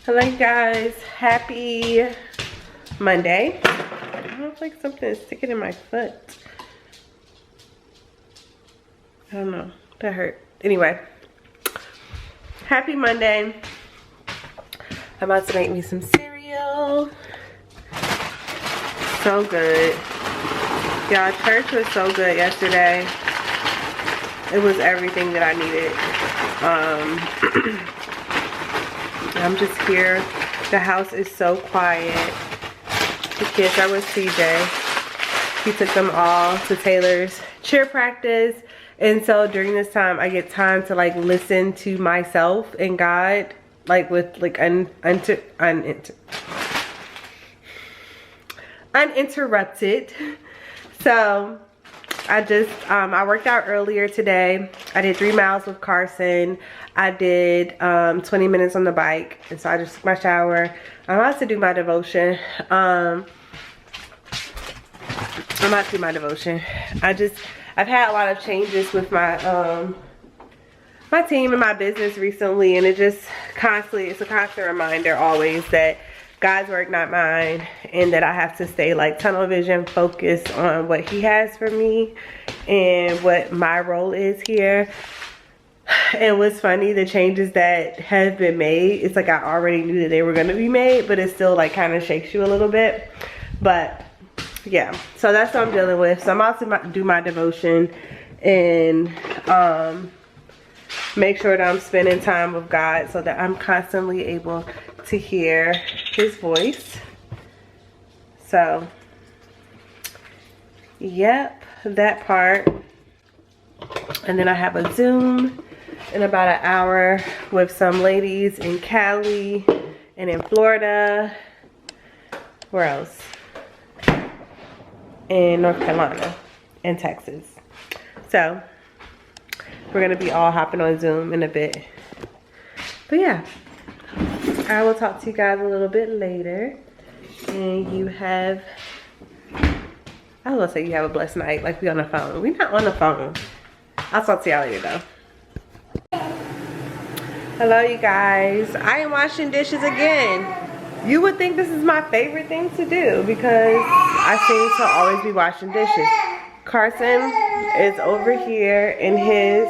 Hello you guys, happy Monday. I don't like something is sticking in my foot. I don't know, that hurt. Anyway, happy Monday. I'm about to make me some cereal. So good. Y'all, church was so good yesterday. It was everything that I needed. I'm just here. The house is so quiet. The kids are with CJ. He took them all to Taylor's cheer practice. And so during this time, I get time to like listen to myself and God, like with like uninterrupted. So I worked out earlier today. I did 3 miles with Carson. I did 20 minutes on the bike. And so I just took my shower. I'm about to do my devotion. I've had a lot of changes with my my team and my business recently, and it's a constant reminder always that God's work, not mine, and that I have to stay like tunnel vision focused on what he has for me and what my role is here. And what's funny, the changes that have been made, it's like I already knew that they were going to be made, but it still like kind of shakes you a little bit. But yeah, so that's what I'm dealing with. So I'm about to do my devotion and make sure that I'm spending time with God so that I'm constantly able to hear his voice. So yep, that part. And then I have a Zoom in about an hour with some ladies in Cali and in Florida. Where else? In North Carolina and Texas. So we're gonna be all hopping on Zoom in a bit. But yeah, I will talk to you guys a little bit later. And you have, I was gonna say you have a blessed night, like we on the phone. We're not on the phone. I'll talk to y'all later though. Hello you guys. I am washing dishes again. You would think this is my favorite thing to do because I seem to always be washing dishes. Carson is over here in his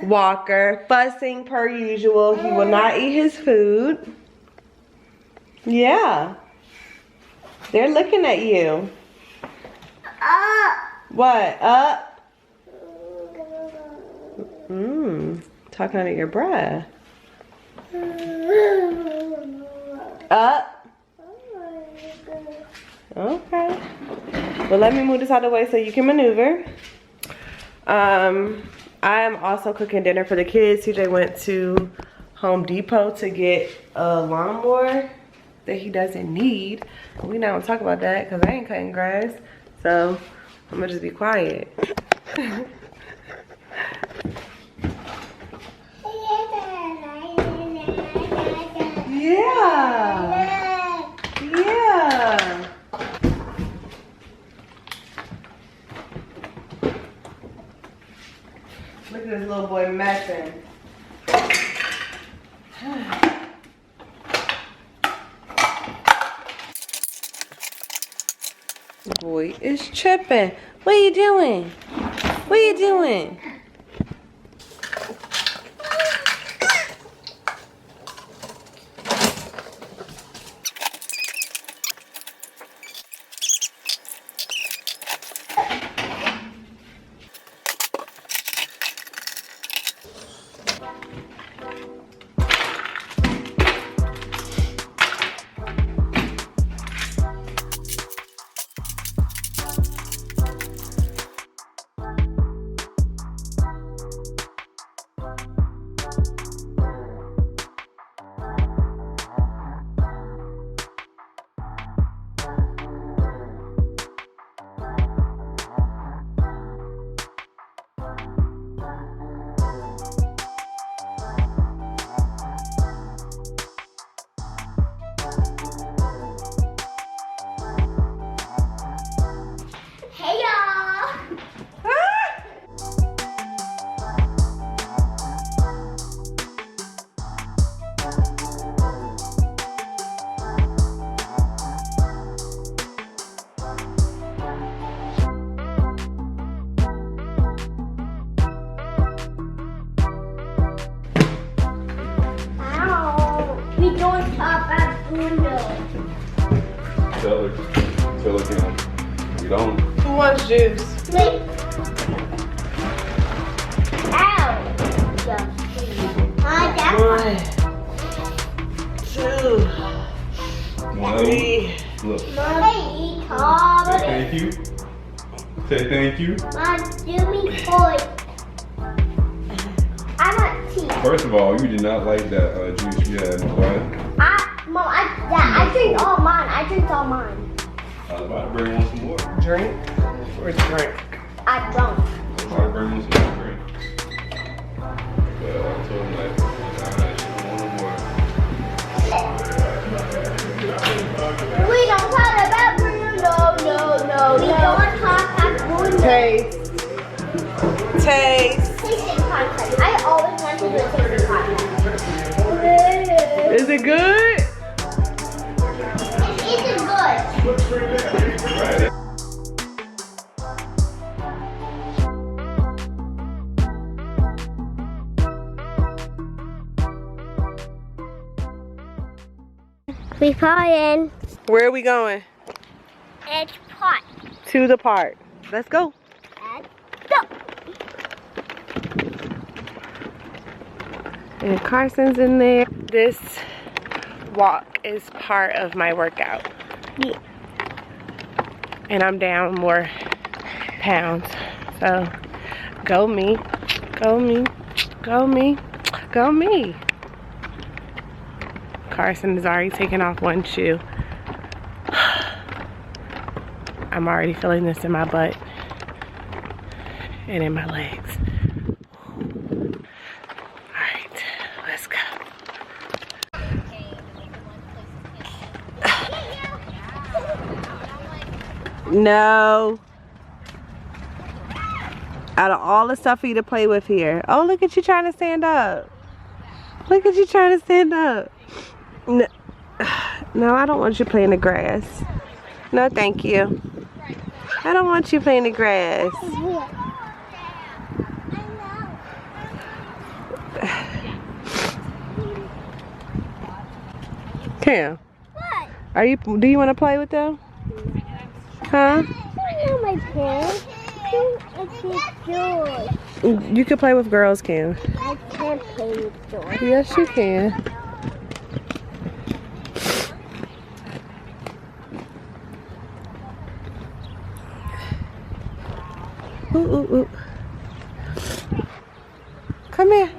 walker, fussing per usual. He will not eat his food. Yeah. They're looking at you. What? Up? Talking out of your breath. Up? Okay. Well, let me move this out of the way so you can maneuver. I am also cooking dinner for the kids. CJ went to Home Depot to get a lawnmower that he doesn't need. We're not gonna talk about that because I ain't cutting grass. So I'm gonna just be quiet. Yeah. Yeah. Look at this little boy messing. Boy is tripping. What are you doing? What are you doing? We don't talk about Bruno. Tell her, Kim. We don't. Who wants juice? Me. Ow. One, two, One. three. Look. Mommy, Tom. Say thank you. Say thank you. Mom, do me toy. I want tea. First of all, you did not like that juice you had, right? Mom, I drink all mine. I drink all mine. I was about to bring one some more. Drink or drink? I don't. I was about to bring one some more drink. Well, I told him that. She don't want no more. We don't talk about Bruno. No. We don't talk about Bruno. Taste. Taste. Tasting contest. I always want to do a tasting contest. Is it good? It isn't good. Right. We flying. Where are we going? It's pot. To the park. Let's go. And go. And Carson's in there. This walk is part of my workout. Yeah. And I'm down more pounds. So go me, go me, go me, go me. Carson has already taken off one shoe. I'm already feeling this in my butt and in my legs. Alright, let's go. No. Out of all the stuff for you to play with here. Oh, look at you trying to stand up. Look at you trying to stand up. No, no, I don't want you playing the grass. No, thank you. I don't want you playing the grass. Cam, What? are you? Do you want to play with them? Huh? I know my parents. It's You can play with girls, Cam. I can't play with doors. Yes, you can. Ooh. Come here.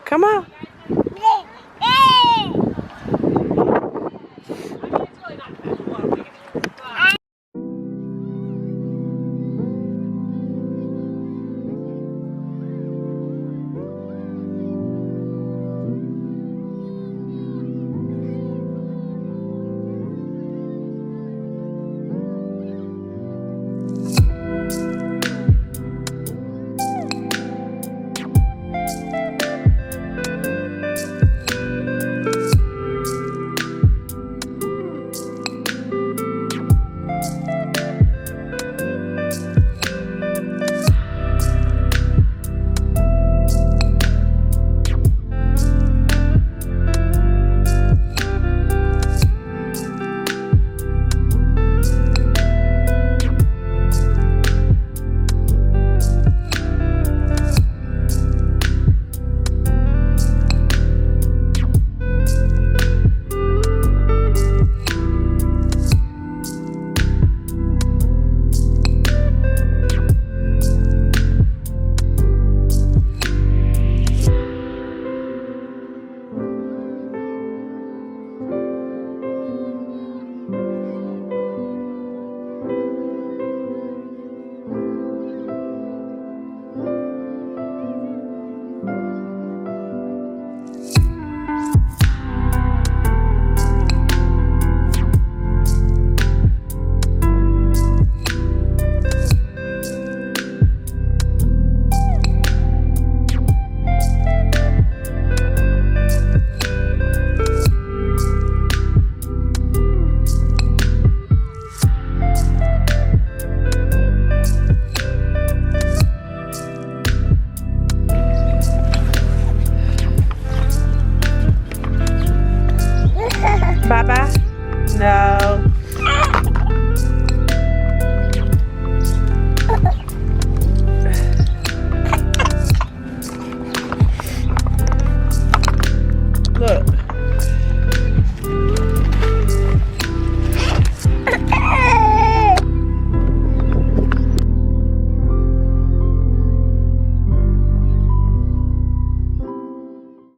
Come on.